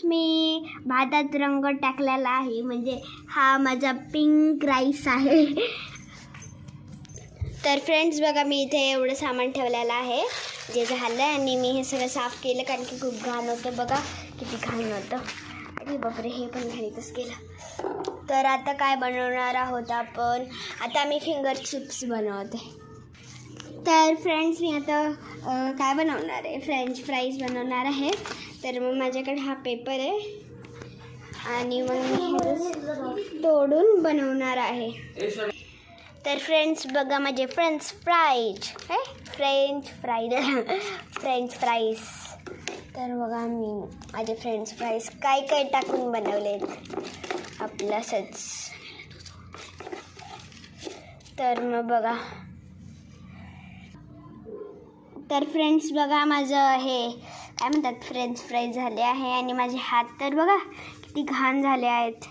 मी भातात रंग टाकलेला आहे, म्हणजे हा माझा पिंक राईस आहे. तर फ्रेंड्स बघा, मी इथे एवढं सामान ठेवलेलं आहे जे झालं, आणि मी हे सगळं साफ केलं कारण की खूप घाण होतं. बघा किती घाण होतं. अरे बापरे, हे पण घाणीतच केलं. तर आता काय बनवणार आहोत आपण? आता मी फिंगर चिप्स बनवते. तर फ्रेंड्स मी आता काय बनवणार आहे, फ्रेंच फ्राईज बनवणार आहे. तर मग माझ्याकडे हा पेपर आहे आणि मग मी हे तोडून बनवणार आहे. तर फ्रेंड्स बघा माझे फ्रेंच फ्राईज फ्रेंच फ्राईज. तर बघा मी माझे फ्रेंच फ्राईज काय काय टाकून बनवलेत आपलं असंच. तर मग बघा, तर फ्रेंड्स बघा माझं हे काय म्हणतात फ्रेंच फ्राईज झाले आहे, आणि माझे हात तर बघा किती घाण झाले आहेत.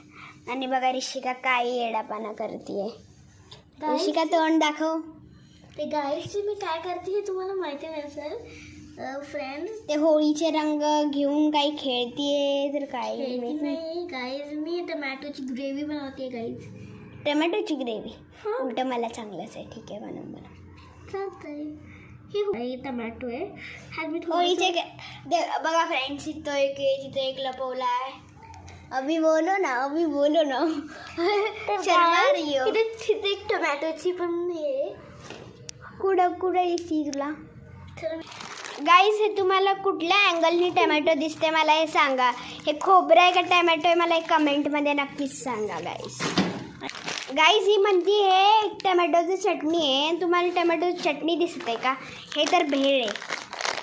आणि बघा ऋषिका काय येडापाना करते. ऋषिका तोंड दाखव. ते गाईजची मी काय करते हे तुम्हाला माहिती नसेल फ्रेंड्स. ते होळीचे रंग घेऊन काही खेळतीये तर काय नाही गाईज, मी टमॅटोची ग्रेव्ही बनवते गाईज. टमॅटोची ग्रेव्ही उलट मला चांगलंच आहे. ठीक आहे, बनव चालतंय. हे टमॅटो आहे, हा मी होळीचे बघा फ्रेंड्स, इथं एक आहे, तिथे एक लपवला आहे. अभी बोलो ना शर्मा रही हो. तिथे एक टमॅटोची पण हे कुठं येते तुला गाईस? हे तुम्हाला कुठल्या अँगलनी टमॅटो दिसते मला हे सांगा. हे खोबरं आहे का टमॅटो आहे मला एक कमेंटमध्ये नक्कीच सांगा गाईस. ही म्हणती हे टमॅटोची चटणी आहे, तुम्हाला टमॅटोची चटणी दिसते का? हे तर भेळ आहे.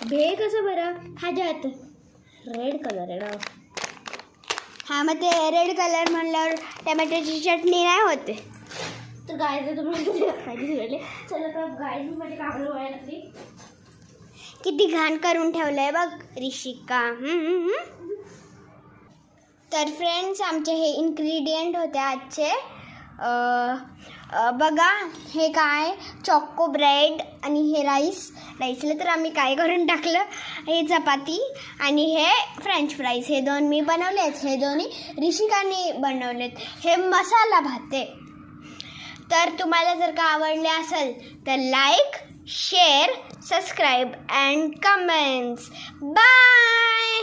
भेळ कसं बरं? ह्याच्यात रेड कलर आहे ना. हा, मग ते रेड कलर म्हणल्यावर टमॅटोची चटणी नाही होते. तर गाईज तुम्हाला माहिती झाली. चला तर गाईज माझी कामं व्हायला लागली. किती घाण करून ठेवलंय बघ ऋषिका. तर फ्रेंड्स आमचे हे इन्ग्रेडियंट होते आजचे. बघा हे काय चॉको ब्रेड आणि हे राईसला तर आम्ही काय करून टाकलं, हे चपाती आणि हे फ्रेंच फ्राईज. हे दोन मी बनवलेत, हे दोन्ही ऋषिकाने बनवलेत. हे मसाला भात आहे. तर तुम्हाला जर का आवडले असेल तर like, share, subscribe and comments. Bye.